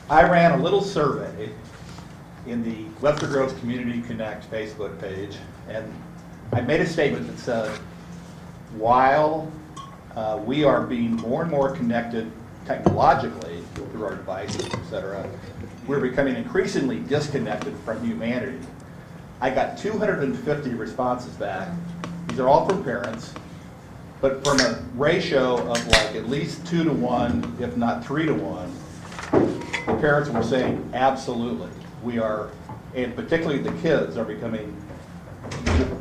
I ran a little survey in the Webster Groves Community Connect Facebook page, and I made a statement that said, while we are being more and more connected technologically through our devices, et cetera, we're becoming increasingly disconnected from humanity. I got 250 responses back. These are all from parents, but from a ratio of like at least 2 to 1, if not 3 to 1, the parents were saying absolutely. We are, and particularly the kids are becoming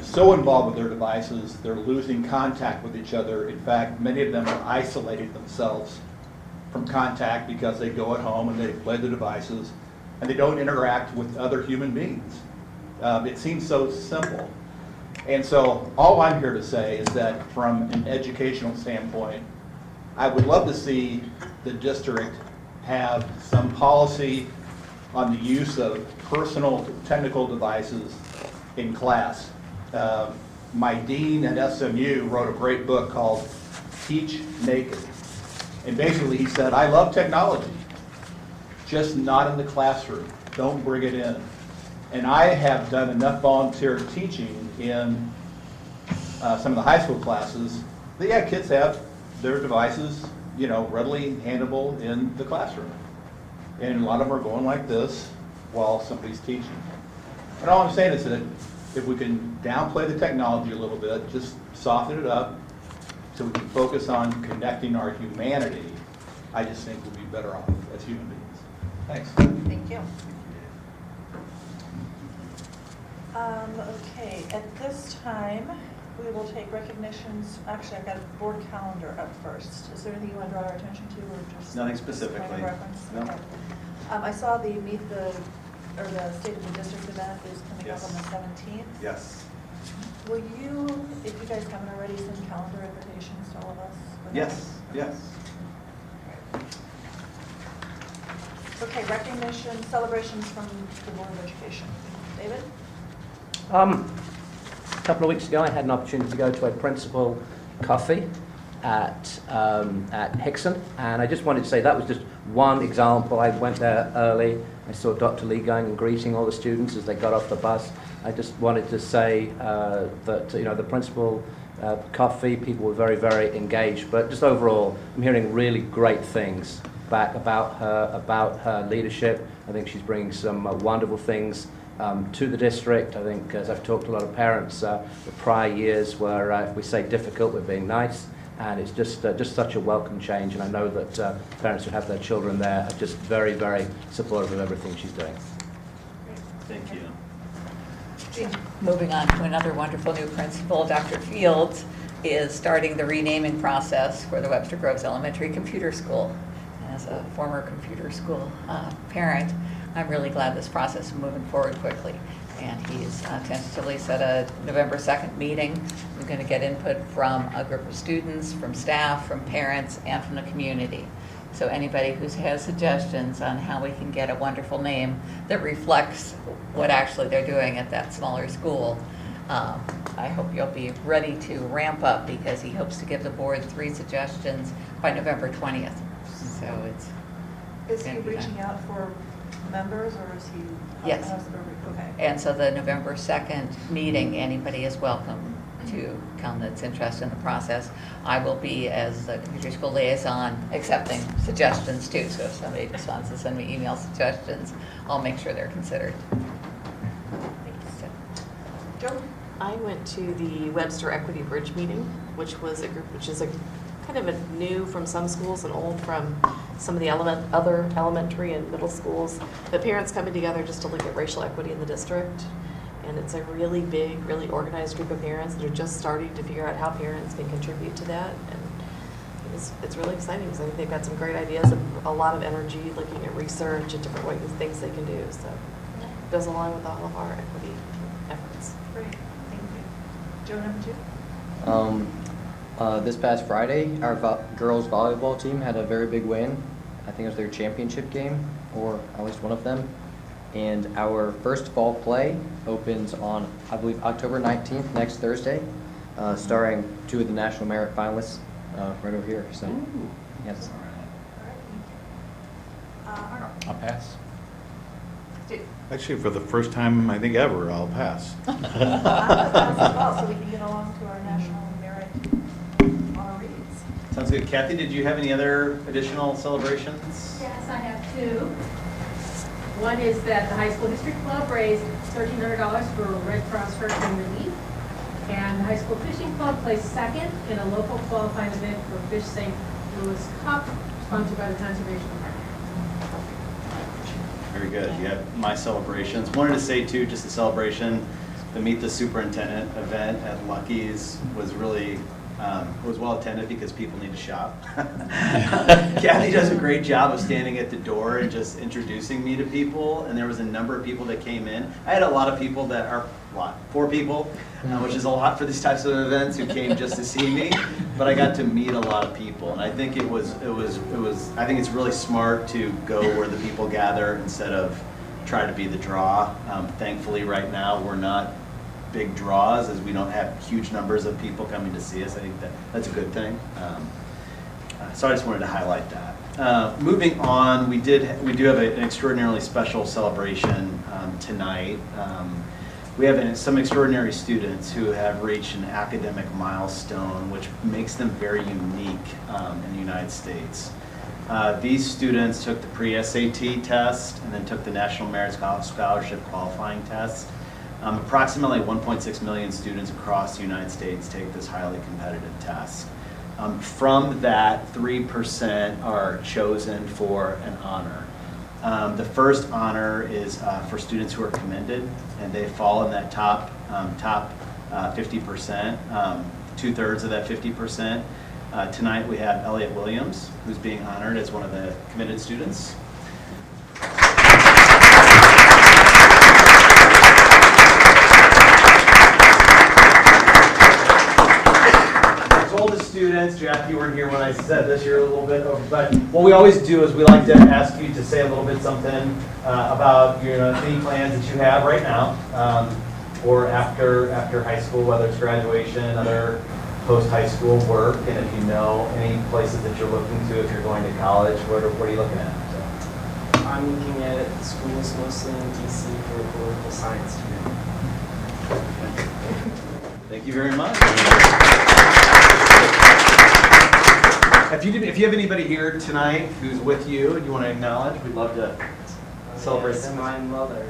so involved with their devices, they're losing contact with each other. In fact, many of them are isolating themselves from contact because they go at home and they play the devices and they don't interact with other human beings. It seems so simple. And so all I'm here to say is that from an educational standpoint, I would love to see the district have some policy on the use of personal technical devices in class. My dean at SMU wrote a great book called Teach Naked. And basically he said, I love technology, just not in the classroom. Don't bring it in. And I have done enough volunteer teaching in some of the high school classes that, yeah, kids have their devices, you know, readily handleable in the classroom. And a lot of them are going like this while somebody's teaching. And all I'm saying is that if we can downplay the technology a little bit, just soften it up so we can focus on connecting our humanity, I just think we'll be better off as human beings. Thanks. Thank you. Okay, at this time, we will take recognitions. Actually, I've got a board calendar up first. Is there anything you want to draw our attention to, or just nothing specifically? Kind of reference? No. Okay. I saw the the State of the District event is coming Yes. up on the 17th. Yes. Will you, if you guys haven't already, send calendar invitations to all of us? Yes. Yes. Okay, recognition, celebrations from the Board of Education. David? A couple of weeks ago, I had an opportunity to go to a principal coffee at Hickson, and I just wanted to say that was just one example. I went there early. I saw Dr. Lee going and greeting all the students as they got off the bus. I just wanted to say that the principal coffee, people were very, very engaged. But just overall, I'm hearing really great things back about her leadership. I think she's bringing some wonderful things to the district. I think, as I've talked to a lot of parents, the prior years were, if we say difficult, we're being nice, and it's just such a welcome change. And I know that parents who have their children there are just very, very supportive of everything she's doing. Thank you. Moving on to another wonderful new principal, Dr. Fields is starting the renaming process for the Webster Groves Elementary Computer School. As a former computer school parent, I'm really glad this process is moving forward quickly. And he's tentatively set a November 2nd meeting. We're going to get input from a group of students, from staff, from parents, and from the community. So anybody who has suggestions on how we can get a wonderful name that reflects what actually they're doing at that smaller school, I hope you'll be ready to ramp up, because he hopes to give the board 3 suggestions by November 20th. So it's... Is he reaching out for members, or is he? Yes. Okay. And so the November 2nd meeting, anybody is welcome to come that's interested in the process. I will be, as the computer school liaison, accepting suggestions too. So if somebody just wants to send me email suggestions, I'll make sure they're considered. Thanks. Joe? I went to the Webster Equity Bridge meeting, which is a kind of a new from some schools and old from some of the other elementary and middle schools. But parents coming together just to look at racial equity in the district. And it's a really big, really organized group of parents that are just starting to figure out how parents can contribute to that. And it's really exciting, because I think they've got some great ideas and a lot of energy looking at research and different ways, things they can do. So it goes along with all of our equity efforts. Great, thank you. Joe, number 2? This past Friday, our girls volleyball team had a very big win. I think it was their championship game, or at least one of them. And our first fall play opens on, I believe, October 19th, next Thursday, starring 2 of the National Merit finalists right over here. So, yes. All Arnold? I'll pass. Steve? Actually, for the first time, I think ever, I'll pass. I'm gonna pass as well, so we can get along to our national merit honorees. Sounds good. Kathy, did you have any other additional celebrations? Yes, I have two. One is that the High School History Club raised $1,300 for Red Cross Hurricane Relief. And the High School Fishing Club placed second in a local qualifying event for Fish St. Louis Cup, sponsored by the Conservation Department. Very good. You have my celebrations. Wanted to say too, just a celebration, the Meet the Superintendent event at Lucky's was really, was well attended because people need to shop. Kathy does a great job of standing at the door and just introducing me to people, and there was a number of people that came in. I had a lot of people that are, 4 people, which is a lot for these types of events, who came just to see me, but I got to meet a lot of people, and I think I think it's really smart to go where the people gather instead of try to be the draw. Thankfully, right now, we're not big draws, as we don't have huge numbers of people coming to see us. I think that's a good thing. So I just wanted to highlight that. Moving on, we do have an extraordinarily special celebration tonight. We have some extraordinary students who have reached an academic milestone, which makes them very unique in the United States. These students took the pre-SAT test and then took the National Merit Scholarship qualifying test. Approximately 1.6 million students across the United States take this highly competitive test. From that, 3% are chosen for an honor. The first honor is for students who are commended, and they fall in that top 50%, 2/3 of that 50%. Tonight we have Elliot Williams, who's being honored as one of the commended students. Students, Jack, you weren't here when I said this, you're a little bit over, but what we always do is we like to ask you to say a little bit something about any plans that you have right now, or after high school, whether it's graduation, other post-high school work, and if you know any places that you're looking to, if you're going to college, what are you looking at? So. I'm looking at schools mostly in DC for a political science degree. Thank you very much. If you have anybody here tonight who's with you and you want to acknowledge, we'd love to celebrate them. My mother.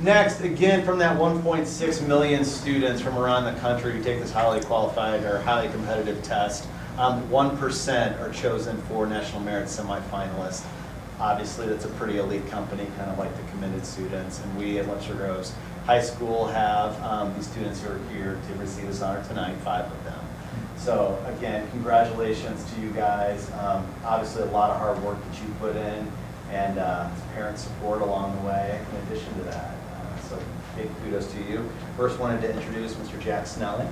Next, again, from that 1.6 million students from around the country who take this highly qualified or highly competitive test, 1% are chosen for National Merit semifinalists. Obviously, that's a pretty elite company, kind of like the commended students, and we at Webster Groves High School have these students who are here to receive this honor tonight, 5 of them. So again, congratulations to you guys. Obviously a lot of hard work that you put in, and parent support along the way in addition to that. So big kudos to you. First wanted to introduce Mr. Jack Snelling.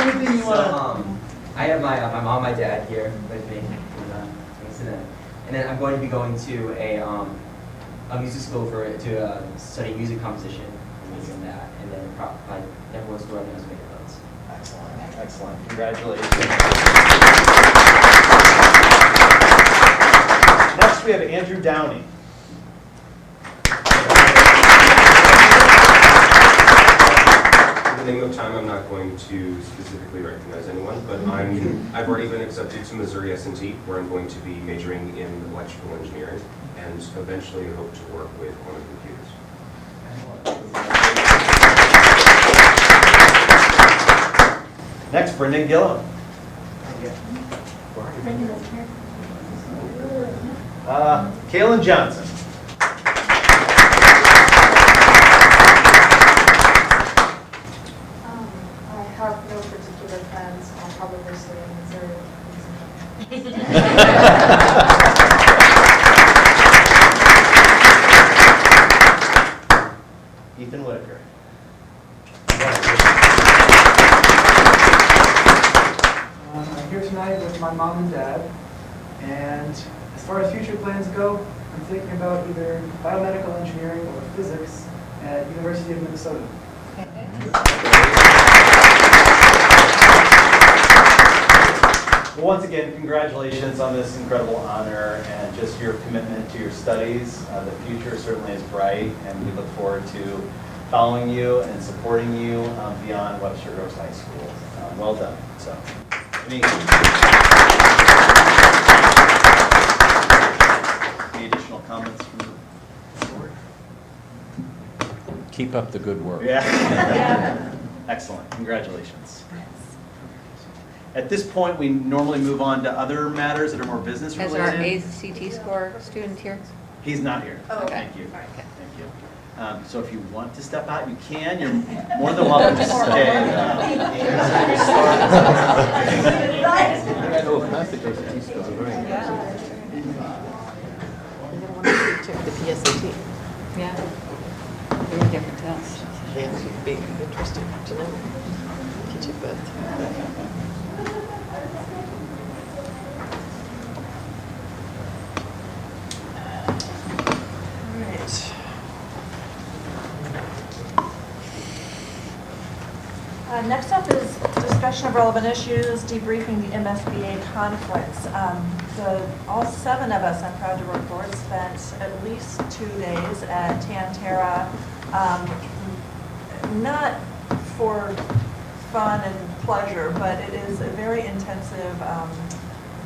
Anything you want to I have my mom, my dad here with me. And then I'm going to be going to a music school to study music composition and that. And then probably everyone's going to make notes. Excellent, excellent. Congratulations. Next we have Andrew Downey. In the name of time, I'm not going to specifically recognize anyone, but I've already been accepted to Missouri S&T, where I'm going to be majoring in electrical engineering, and eventually hope to work with quantum computers. Next, Brendan Gillum. Kaylin Johnson. I have no particular plans. I'll probably stay in Missouri. Ethan Whitaker. I'm here tonight with my mom and dad, and as far as future plans go, I'm thinking about either biomedical engineering or physics. at University of Minnesota. Well, once again, congratulations on this incredible honor and just your commitment to your studies. The future certainly is bright, and we look forward to following you and supporting you beyond Webster Groves High School. Well done. So, any additional comments from the board? Keep up the good work. Yeah. Excellent. Congratulations. At this point, we normally move on to other matters that are more business Is related. our ACT score student here? He's not here. Oh, okay. Thank you. All right. Thank you. So if you want to step out, you can. You're more than welcome to stay. Oh, perfect ACT score, very good. And then when we took the PSAT, Yeah. Very different tests. it would be interesting to know. Teach it both. Next up is discussion of relevant issues, debriefing the MSBA conference. All 7 of us, I'm proud to report, spent at least 2 days at Tantera, not for fun and pleasure, but it is a very intensive,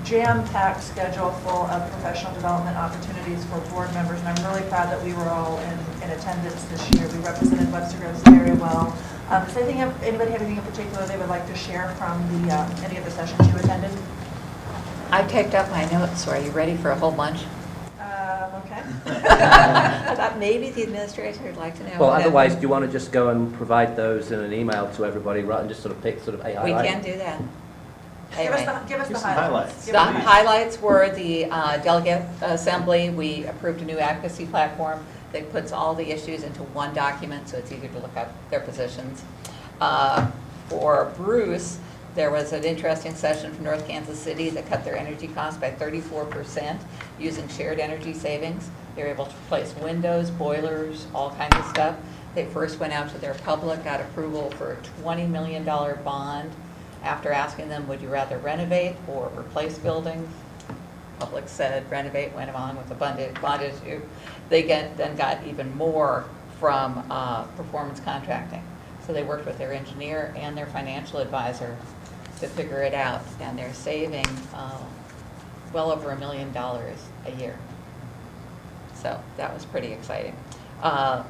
jam-packed schedule full of professional development opportunities for board members, and I'm really proud that we were all in attendance this year. We represented Webster Groves very well. Does anybody have anything in particular they would like to share from any of the sessions you attended? I typed up my notes, so are you ready for a whole bunch? Okay. I thought maybe the administrator would like to know. Well, what otherwise, do happened. you want to just go and provide those in an email to everybody, rather than just sort of pick a We highlight? can do that. Give us Anyway. the Give some highlights. highlights. Give The us highlights were the delegate assembly. We approved a new advocacy platform that puts all the issues into one document, so it's easier to look up their positions. For Bruce, there was an interesting session from North Kansas City that cut their energy costs by 34% using shared energy savings. They were able to replace windows, boilers, all kinds of stuff. They first went out to their public, got approval for a $20 million bond. After asking them, would you rather renovate or replace buildings? Public said renovate, went along with the bond issue. They then got even more from performance contracting. So they worked with their engineer and their financial advisor to figure it out, and they're saving well over $1 million a year. So that was pretty exciting.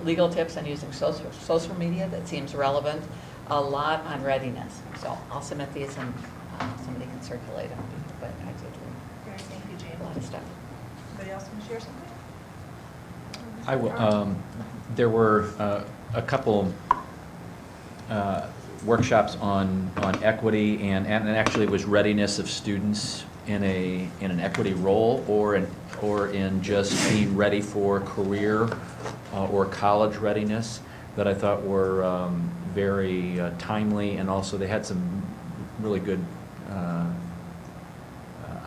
Legal tips on using social media, that seems relevant. A lot on readiness. So I'll submit these and somebody can circulate them. But I did Great, thank you, Jane. a lot of stuff. Anybody else want to share something? I will, there were a couple workshops on equity and actually it was readiness of students in an equity role or in just being ready for career or college readiness that I thought were very timely, and also they had some really good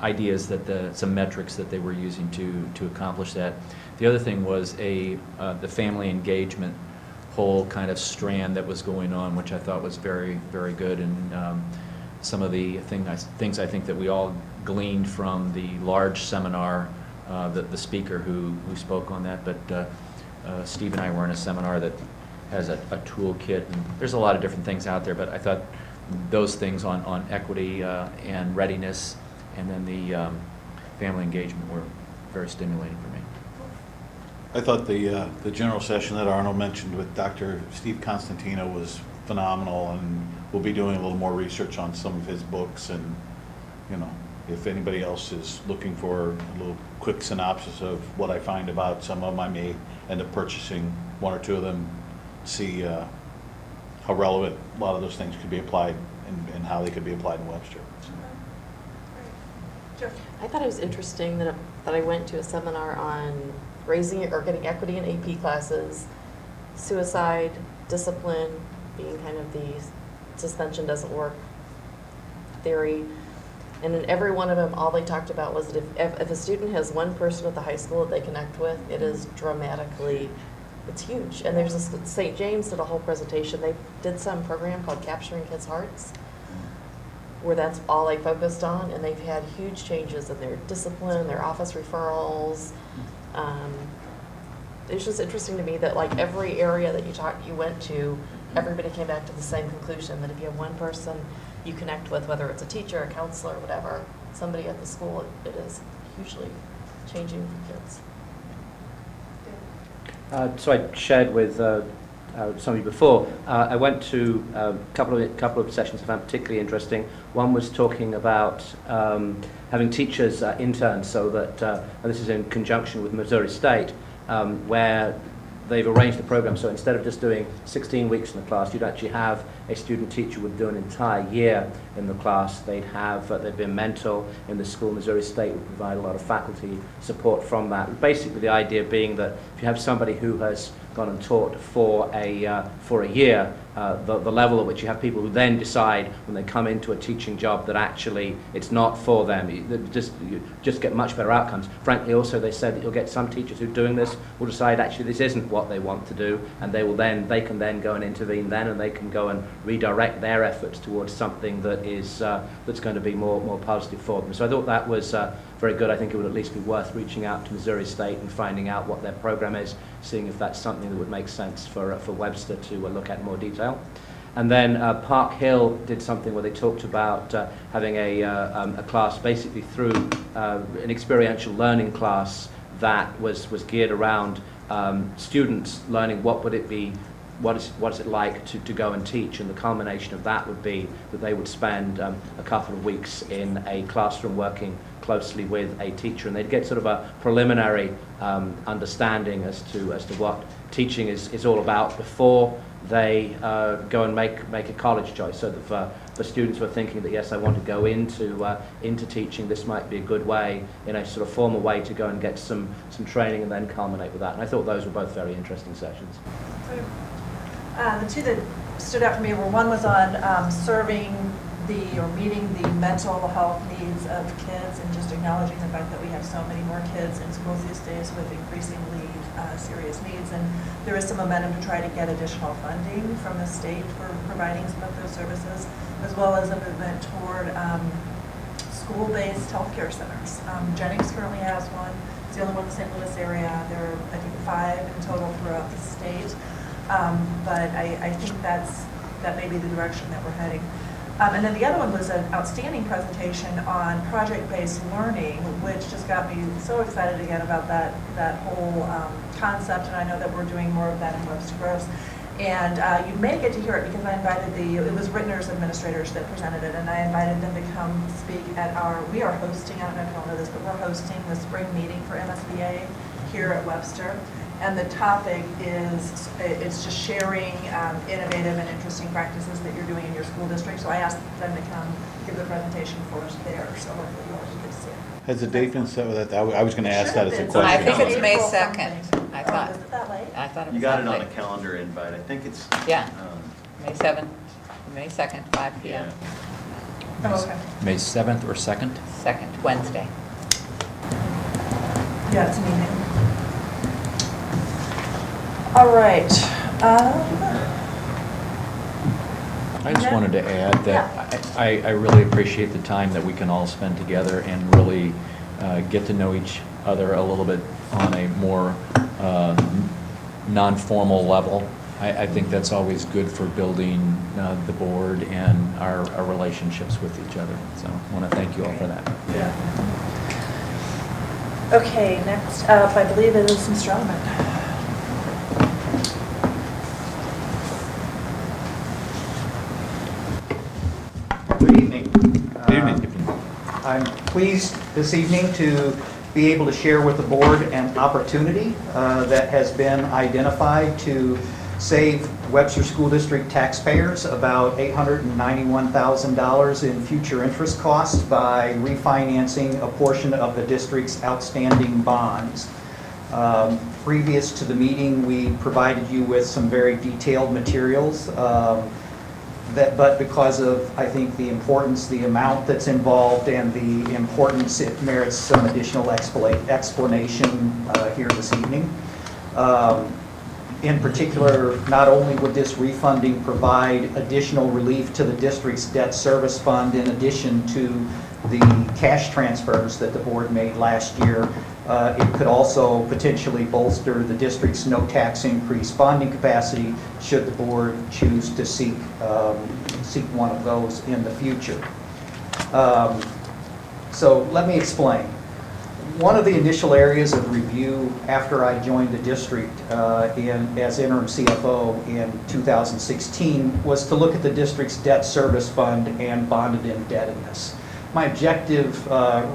ideas some metrics that they were using to accomplish that. The other thing was the family engagement whole kind of strand that was going on, which I thought was very, very good, and some of the things I think that we all gleaned from the large seminar, the speaker who spoke on that, but Steve and I were in a seminar that has a toolkit, and there's a lot of different things out there, but I thought those things on equity and readiness and then the family engagement were very stimulating for me. I thought the general session that Arnold mentioned with Dr. Steve Constantino was phenomenal, and we'll be doing a little more research on some of his books, and if anybody else is looking for a little quick synopsis of what I find about some of them, I may end up purchasing 1 or 2 of them, see how relevant a lot of those things could be applied and how they could be applied in Webster. Sure. I thought it was interesting that I went to a seminar on raising or getting equity in AP classes, suicide, discipline, being kind of the suspension doesn't work theory. And in every one of them, all they talked about was that if a student has one person at the high school that they connect with, it is dramatically it's huge. And there's this, St. James did a whole presentation. They did some program called Capturing Kids' Hearts, where that's all they focused on, and they've had huge changes in their discipline, their office referrals. It's just interesting to me that like every area that you went to, everybody came back to the same conclusion, that if you have one person you connect with, whether it's a teacher, a counselor, whatever, somebody at the school, it is hugely changing for kids. So I shared with some of you before. I went to a couple of sessions I found particularly interesting. One was talking about having teachers interns, so that and this is in conjunction with Missouri State, where they've arranged the program so instead of just doing 16 weeks in the class, you'd actually have a student teacher would do an entire year in the class. They'd be a mentor in the school. Missouri State would provide a lot of faculty support from that. Basically, the idea being that if you have somebody who has gone and taught for a year, the level at which you have people who then decide when they come into a teaching job that actually it's not for them, you just get much better outcomes. Frankly, also they said that you'll get some teachers who are doing this will decide actually this isn't what they want to do, and they can then go and intervene then, and they can go and redirect their efforts towards something that is that's going to be more positive for them. So I thought that was very good. I think it would at least be worth reaching out to Missouri State and finding out what their program is, seeing if that's something that would make sense for Webster to look at in more detail. And then Park Hill did something where they talked about having a class basically through an experiential learning class that was geared around students learning what is it like to go and teach, and the culmination of that would be that they would spend a couple of weeks in a classroom working closely with a teacher, and they'd get sort of a preliminary understanding as to what teaching is all about before they go and make a college choice. So that for students who are thinking that yes, I want to go into teaching, this might be a good way, in a sort of formal way, to go and get some training and then culminate with that. And I thought those were both very interesting sessions. The two that stood out for me were, one was on meeting the mental health needs of kids, and just acknowledging the fact that we have so many more kids in schools these days with increasingly serious needs, and there is some momentum to try to get additional funding from the state for providing some of those services, as well as a movement toward school-based healthcare centers. Jennings currently has one. It's the only one in the St. Louis area. There are, I think, 5 in total throughout the state. But I think that may be the direction that we're heading. And then the other one was an outstanding presentation on project-based learning, which just got me so excited again about that whole concept, and I know that we're doing more of that in Webster Groves. And you may get to hear it because I invited it was Rittner's administrators that presented it, and I invited them to come speak at we are hosting, I don't know if you all know this, but we're hosting the spring meeting for MSBA here at Webster. And the topic is, it's just sharing innovative and interesting practices that you're doing in your school district. So I asked them to come give the presentation for us there, so hopefully you all will get to see it. Has the date been set with that? I was going to ask that as a Should have question. been. I think it's May April 2nd. something. I thought. Oh, is it that late? I thought it was You got it that on a late. calendar invite. I think it's. Yeah. May 7th, May 2nd, 5 p.m. Yeah. Oh, okay. May 7th or 2nd? 2nd, Wednesday. Yeah, it's an evening. All right. I just wanted to add that I really appreciate the time that we can all spend together and really get to know each other a little bit on a more non-formal level. I think that's always good for building the board and our relationships with each other. So I want to thank you all for that. Yeah. Okay, next up, I believe it is Mr. Elliman. Good evening. Good evening. I'm pleased this evening to be able to share with the board an opportunity that has been identified to save Webster School District taxpayers about $891,000 in future interest costs by refinancing a portion of the district's outstanding bonds. Previous to the meeting, we provided you with some very detailed materials. But because of, I think, the importance, the amount that's involved, and the importance, it merits some additional explanation here this evening. In particular, not only would this refunding provide additional relief to the district's debt service fund in addition to the cash transfers that the board made last year, it could also potentially bolster the district's no tax increase bonding capacity should the board choose to seek one of those in the future. So let me explain. One of the initial areas of review after I joined the district as interim CFO in 2016 was to look at the district's debt service fund and bonded indebtedness. My objective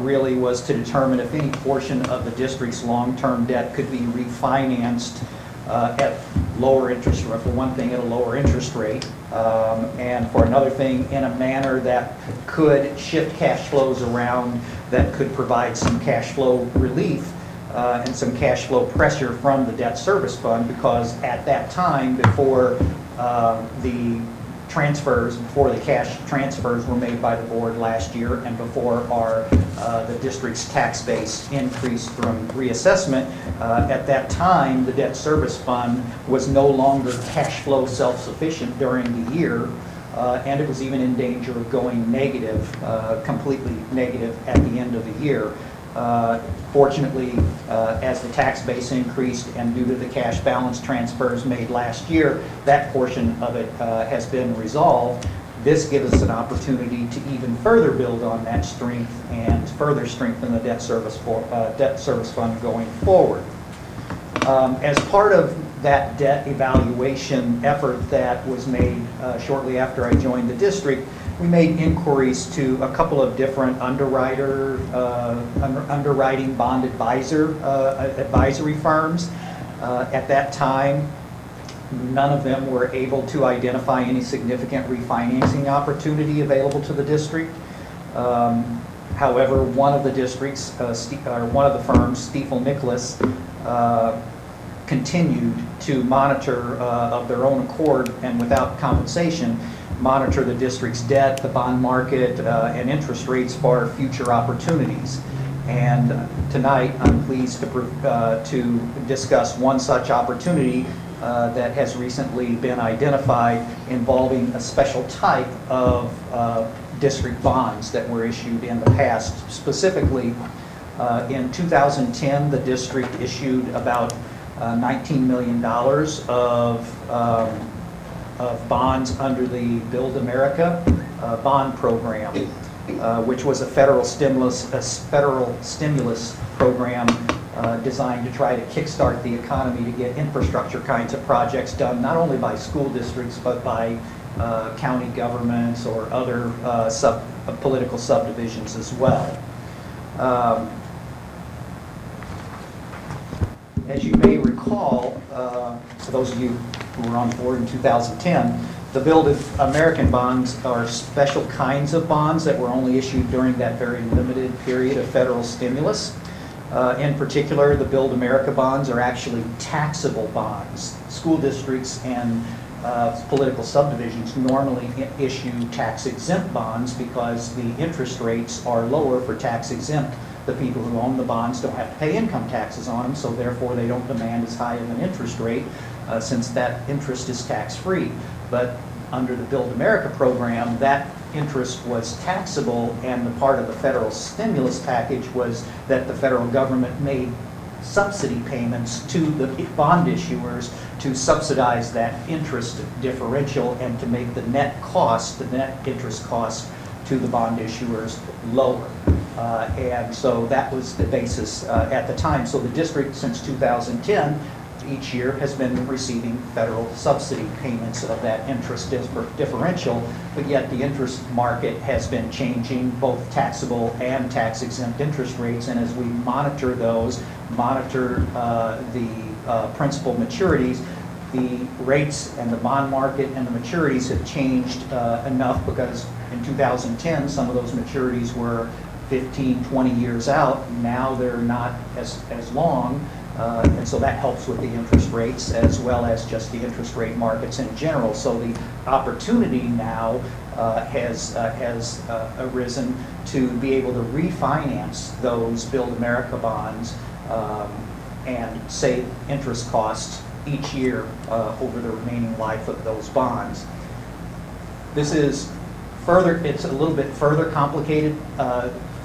really was to determine if any portion of the district's long-term debt could be refinanced at lower interest rate, for one thing, at a lower interest rate, and for another thing, in a manner that could shift cash flows around, that could provide some cash flow relief and some cash flow pressure from the debt service fund, because at that time, before before the cash transfers were made by the board last year and before the district's tax base increased from reassessment, at that time the debt service fund was no longer cash flow self-sufficient during the year, and it was even in danger of going negative, completely negative at the end of the year. Fortunately, as the tax base increased and due to the cash balance transfers made last year, that portion of it has been resolved. This gives us an opportunity to even further build on that strength and further strengthen the debt service fund going forward. As part of that debt evaluation effort that was made shortly after I joined the district, we made inquiries to a couple of different underwriting bond advisory firms. At that time, none of them were able to identify any significant refinancing opportunity available to the district. However, one of the districts, one of the firms, Stifel Nicholas, continued to monitor of their own accord and without compensation, monitor the district's debt, the bond market, and interest rates for future opportunities. And tonight, I'm pleased to discuss one such opportunity that has recently been identified involving a special type of district bonds that were issued in the past. Specifically, in 2010, the district issued about $19 million of bonds under the Build America bond program, which was a federal stimulus program designed to try to kickstart the economy to get infrastructure kinds of projects done, not only by school districts, but by county governments or other political subdivisions as well. As you may recall, for those of you who were on board in 2010, the Build American bonds are special kinds of bonds that were only issued during that very limited period of federal stimulus. In particular, the Build America bonds are actually taxable bonds. School districts and political subdivisions normally issue tax-exempt bonds because the interest rates are lower for tax-exempt. The people who own the bonds don't have to pay income taxes on them, so therefore they don't demand as high of an interest rate since that interest is tax-free. But under the Build America program, that interest was taxable, and the part of the federal stimulus package was that the federal government made subsidy payments to the bond issuers to subsidize that interest differential and to make the net cost, the net interest cost to the bond issuers lower. And so that was the basis at the time. So the district since 2010 each year has been receiving federal subsidy payments of that interest differential, but yet the interest market has been changing, both taxable and tax-exempt interest rates, and as we monitor those, the principal maturities, the rates and the bond market and the maturities have changed enough, because in 2010 some of those maturities were 15, 20 years out. Now they're not as long. And so that helps with the interest rates as well as just the interest rate markets in general. So the opportunity now has arisen to be able to refinance those Build America bonds and save interest costs each year over the remaining life of those bonds. This is further, it's a little bit further complicated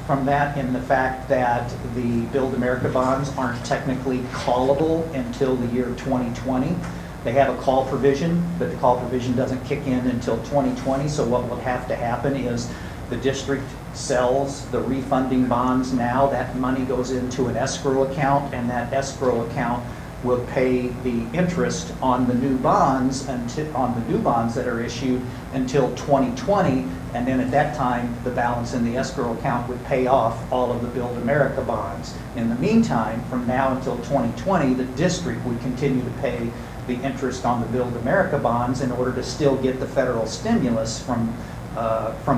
from that in the fact that the Build America bonds aren't technically callable until the year 2020. They have a call provision, but the call provision doesn't kick in until 2020. So what will have to happen is the district sells the refunding bonds now. That money goes into an escrow account, and that escrow account will pay the interest on the new bonds that are issued until 2020, and then at that time the balance in the escrow account would pay off all of the Build America bonds. In the meantime, from now until 2020, the district would continue to pay the interest on the Build America bonds in order to still get the federal stimulus from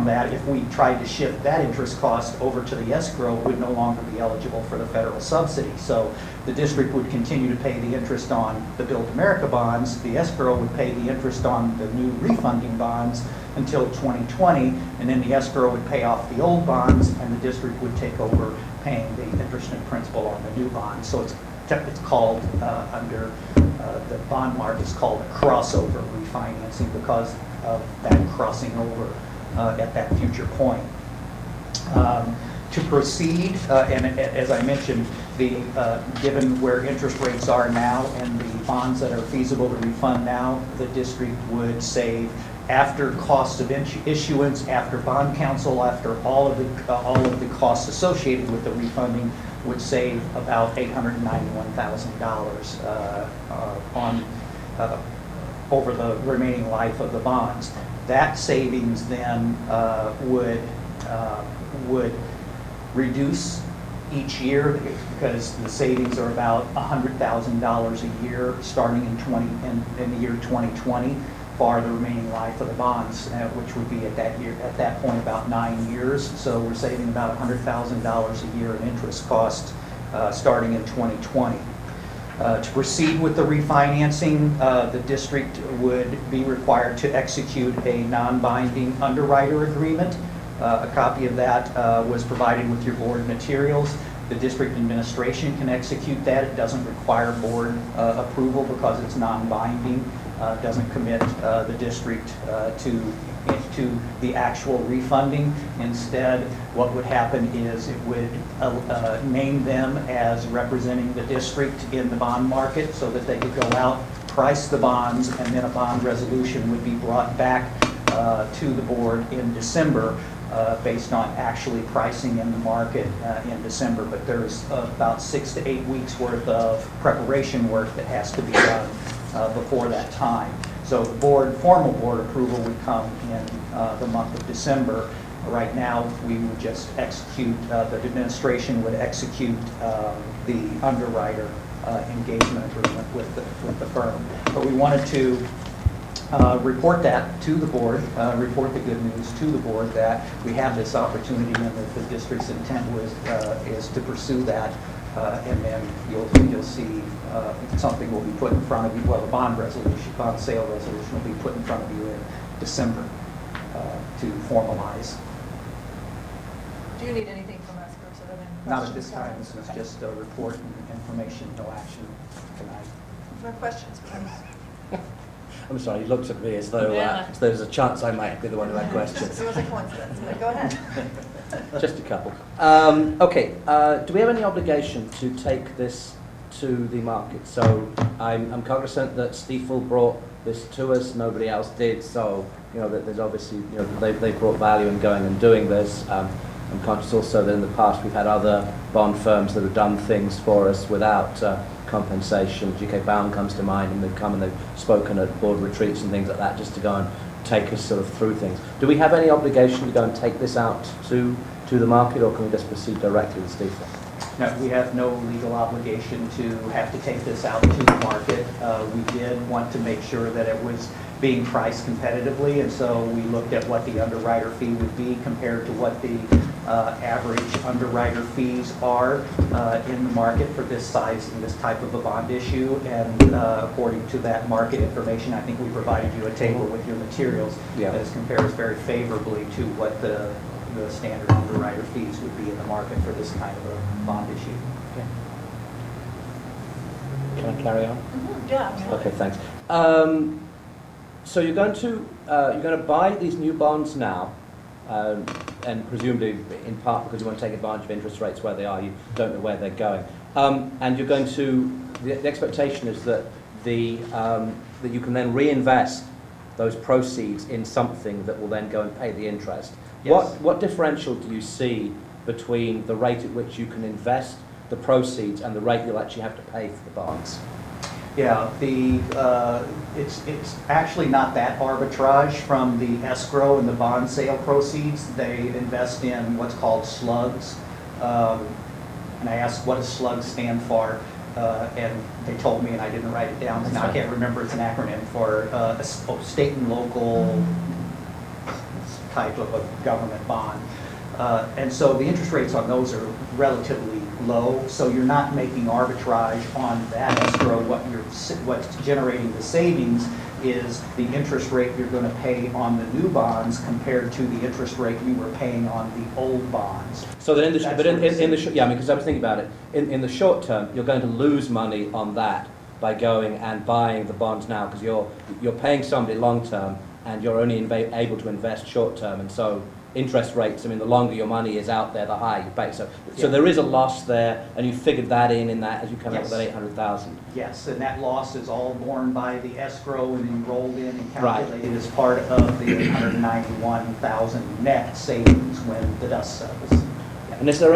that. If we tried to shift that interest cost over to the escrow, it would no longer be eligible for the federal subsidy. So the district would continue to pay the interest on the Build America bonds. The escrow would pay the interest on the new refunding bonds until 2020, and then the escrow would pay off the old bonds, and the district would take over paying the interest and principal on the new bonds. So it's called, under the bond market, it's called a crossover refinancing because of that crossing over at that future point. To proceed, and as I mentioned, given where interest rates are now and the bonds that are feasible to refund now, the district would save, after cost of issuance, after bond counsel, after all of the costs associated with the refunding, would save about $891,000 over the remaining life of the bonds. That savings then would reduce each year because the savings are about $100,000 a year starting in the year 2020 for the remaining life of the bonds, which would be at that point about 9 years. So we're saving about $100,000 a year in interest cost starting in 2020. To proceed with the refinancing, the district would be required to execute a non-binding underwriter agreement. A copy of that was provided with your board materials. The district administration can execute that. It doesn't require board approval because it's non-binding. Doesn't commit the district to the actual refunding. Instead, what would happen is it would name them as representing the district in the bond market so that they could go out, price the bonds, and then a bond resolution would be brought back to the board in December based on actually pricing in the market in December. But there's about 6 to 8 weeks worth of preparation work that has to be done before that time. So the formal board approval would come in the month of December. Right now, we would just execute, the administration would execute the underwriter engagement agreement with the firm. But we wanted to report that to the board, report the good news to the board that we have this opportunity and that the district's intent is to pursue that. And then you'll see something will be put in front of you. Well, the bond sale resolution will be put in front of you in December to formalize. Do you need anything from us, Bruce, other than Not at questions? this time. This is just a report and information, no action tonight. No questions, please. I'm sorry, he looks at me as though there's a chance I might be the one who had questions. It was a coincidence, but go ahead. Just a couple. Okay, do we have any obligation to take this to the market? So I'm cognizant that Stiefel brought this to us, nobody else did, so that there's obviously, they brought value in going and doing this. I'm conscious also that in the past we've had other bond firms that have done things for us without compensation. GK Baum comes to mind, and they've come and they've spoken at board retreats and things like that just to go and take us sort of through things. Do we have any obligation to go and take this out to the market, or can we just proceed directly with Stiefel? No, we have no legal obligation to have to take this out to the market. We did want to make sure that it was being priced competitively, and so we looked at what the underwriter fee would be compared to what the average underwriter fees are in the market for this size and this type of a bond issue. And according to that market information, I think we provided you a table with your materials that compares very favorably to what the standard underwriter fees would be in the market for this kind of a bond issue. Can I carry on? Yeah, absolutely. Okay, thanks. So you're going to buy these new bonds now, and presumably in part because you want to take advantage of interest rates where they are. You don't know where they're going, and you're going to. The expectation is that that you can then reinvest those proceeds in something that will then go and pay the interest. Yes. What differential do you see between the rate at which you can invest the proceeds and the rate you'll actually have to pay for the bonds? Yeah, it's actually not that arbitrage from the escrow and the bond sale proceeds. They invest in what's called slugs. And I asked, what does slugs stand for? And they told me, and I didn't write it down, and I can't remember, it's an acronym for a state and local type of a government bond. And so the interest rates on those are relatively low, so you're not making arbitrage on that escrow. What's generating the savings is the interest rate you're going to pay on the new bonds compared to the interest rate you were paying on the old bonds. So that because I was thinking about it, in the short term, you're going to lose money on that by going and buying the bonds now, because you're paying somebody long term and you're only able to invest short term, and so interest rates, I mean, the longer your money is out there, the higher you pay. So there is a loss there, and you figured that in that as you come up with that 800,000. Yes, and that loss is all borne by the escrow and enrolled in and calculated as part of the 891,000 net savings when the dust settles. And is there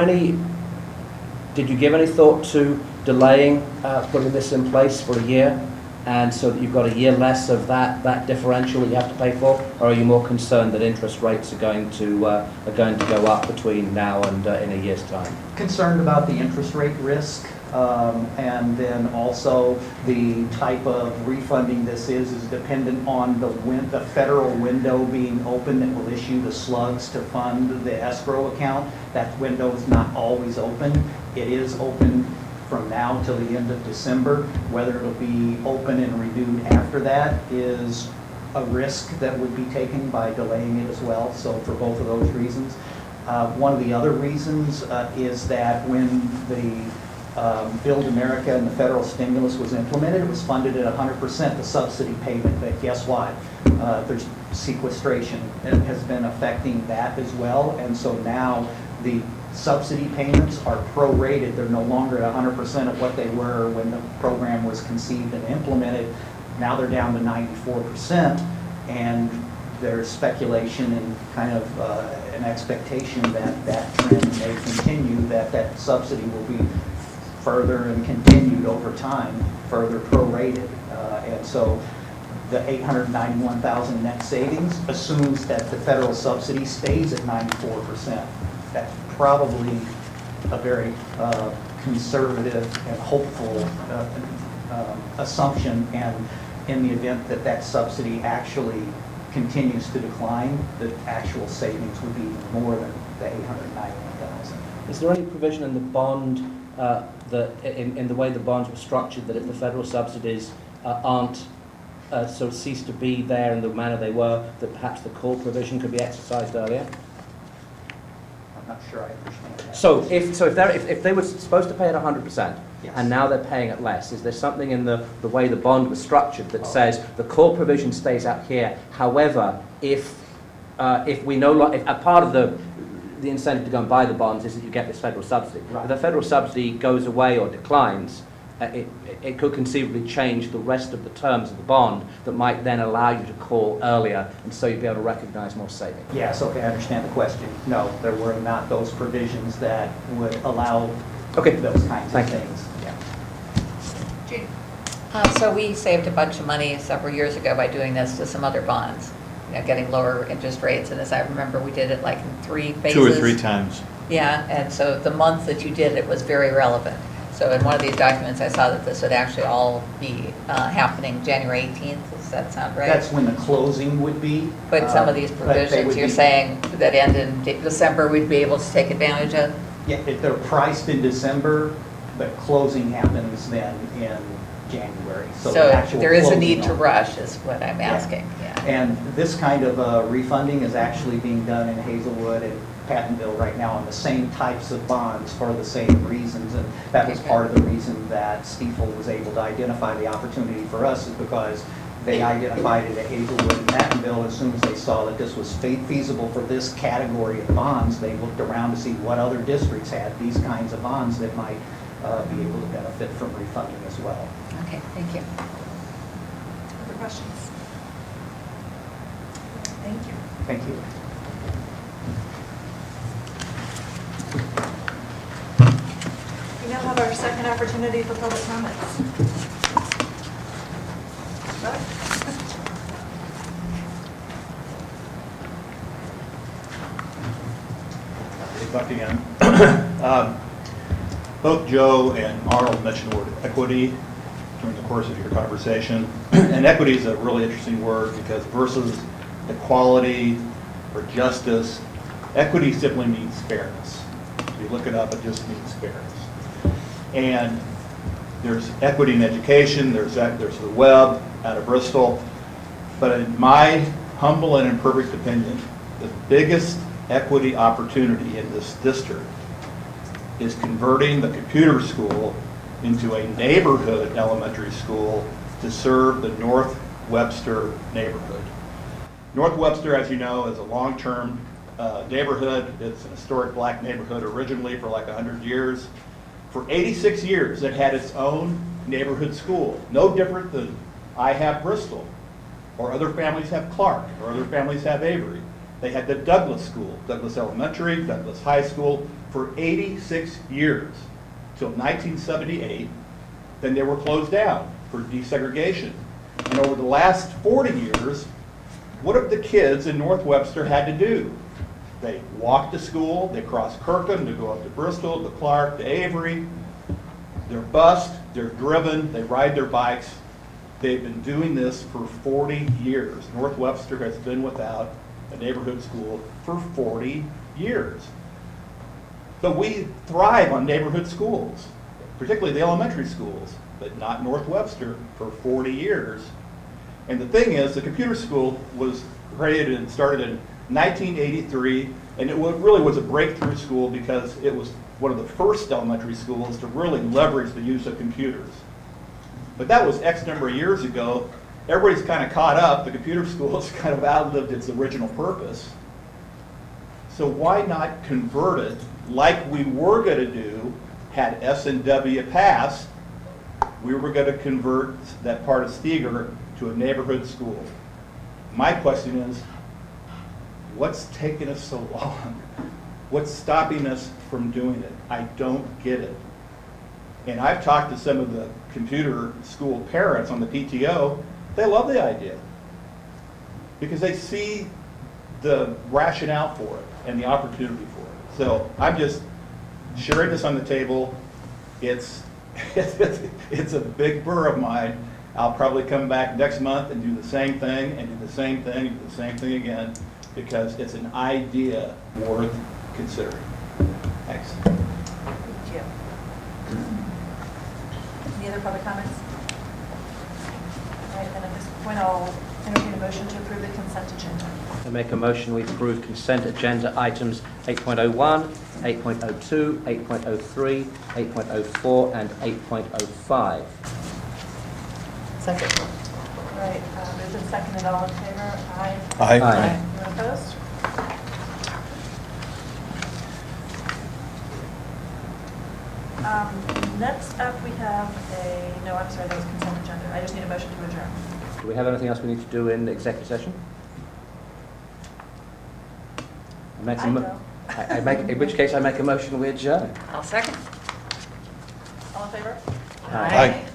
did you give any thought to delaying putting this in place for a year, and so that you've got a year less of that differential that you have to pay for, or are you more concerned that interest rates are going to go up between now and in a year's time? Concerned about the interest rate risk, and then also the type of refunding this is dependent on the federal window being open that will issue the slugs to fund the escrow account. That window is not always open. It is open from now till the end of December. Whether it'll be open and renewed after that is a risk that would be taken by delaying it as well. So for both of those reasons. One of the other reasons is that when the Build America and the federal stimulus was implemented, it was funded at 100% the subsidy payment. But guess what? There's sequestration that has been affecting that as well. And so now the subsidy payments are prorated. They're no longer at 100% of what they were when the program was conceived and implemented. Now they're down to 94%, and there's speculation and kind of an expectation that that trend may continue, that subsidy will be further and continued over time, further prorated. And so the 891,000 net savings assumes that the federal subsidy stays at 94%. That's probably a very conservative and hopeful assumption, and in the event that that subsidy actually continues to decline, the actual savings would be more than the 891,000. Is there any provision in the bond, in the way the bonds were structured, that if the federal subsidies aren't sort of cease to be there in the manner they were, that perhaps the call provision could be exercised earlier? I'm not sure I understand that. So if they were supposed to pay at 100%, Yes. and now they're paying at less, is there something in the way the bond was structured that says the call provision stays out here? However, if we no longer, if a part of the incentive to go and buy the bonds is that you get this federal subsidy. Right. If the federal subsidy goes away or declines, it could conceivably change the rest of the terms of the bond that might then allow you to call earlier, and so you'd be able to recognize more savings. Yes, okay, I understand the question. No, there were not those provisions that would allow those kinds of things. Yeah. Jean? So we saved a bunch of money several years ago by doing this to some other bonds, getting lower interest rates. And as I remember, we did it like in 3 phases. 2 or 3 times. Yeah, and so the month that you did it was very relevant. So in one of these documents, I saw that this would actually all be happening January 18th. Does that sound right? That's when the closing would be. But some of these but they provisions, would you're be- saying that end in December, we'd be able to take advantage of? Yeah, if they're priced in December, but closing happens then in January. So the actual there is a closing need to on- rush, is what I'm Yeah. asking. Yeah. And this kind of refunding is actually being done in Hazelwood and patent bill right now on the same types of bonds for the same reasons. And that was part of the reason that Stiefel was able to identify the opportunity for us, is because they identified it at Hazelwood and Pattonville. As soon as they saw that this was feasible for this category of bonds, they looked around to see what other districts had these kinds of bonds that might be able to benefit from refunding as well. Okay, thank you. Other questions? Thank you. Thank you. We now have our second opportunity for public comments. Dave Buck again. Both Joe and Arnold mentioned the word equity during the course of your conversation. And equity is a really interesting word, because versus equality or justice, equity simply means fairness. If you look it up, it just means fairness. And there's equity in education, there's the web out of Bristol. But in my humble and imperfect opinion, the biggest equity opportunity in this district is converting the computer school into a neighborhood elementary school to serve the North Webster neighborhood. North Webster, as you know, is a long-term neighborhood. It's an historic black neighborhood originally for like 100 years. For 86 years, it had its own neighborhood school, no different than I have Bristol, or other families have Clark, or other families have Avery. They had the Douglas School, Douglas Elementary, Douglas High School, for 86 years, till 1978. Then they were closed down for desegregation. And over the last 40 years, what have the kids in North Webster had to do? They walk to school, they cross Kirkham to go up to Bristol, to Clark, to Avery. They're bused, they're driven, they ride their bikes. They've been doing this for 40 years. North Webster has been without a neighborhood school for 40 years. But we thrive on neighborhood schools, particularly the elementary schools, but not North Webster for 40 years. And the thing is, the computer school was created and started in 1983, and it really was a breakthrough school because it was one of the first elementary schools to really leverage the use of computers. But that was X number of years ago. Everybody's kind of caught up. The computer school has kind of outlived its original purpose. So why not convert it like we were going to do had S&W passed? We were going to convert that part of Steger to a neighborhood school. My question is, what's taking us so long? What's stopping us from doing it? I don't get it. And I've talked to some of the computer school parents on the PTO. They love the idea because they see the rationale for it and the opportunity for it. So I'm just sharing this on the table. It's a big burr of mine. I'll probably come back next month and do the same thing and do the same thing and do the same thing again, because it's an idea worth considering. Thanks. Thank you. Any other public comments? All right, then at this point, I'll entertain a motion to approve the consent agenda. I make a motion we approve consent agenda items 8.01, 8.02, 8.03, 8.04, and 8.05. Second. All right, moved and seconded, all in favor? Aye. Aye. Aye. Anyone opposed? Next up, we have that was consent agenda. I just need a motion to adjourn. Do we have anything else we need to do in executive session? I don't. In which case I make a motion we adjourn. I'll second. All in favor? Aye. Aye.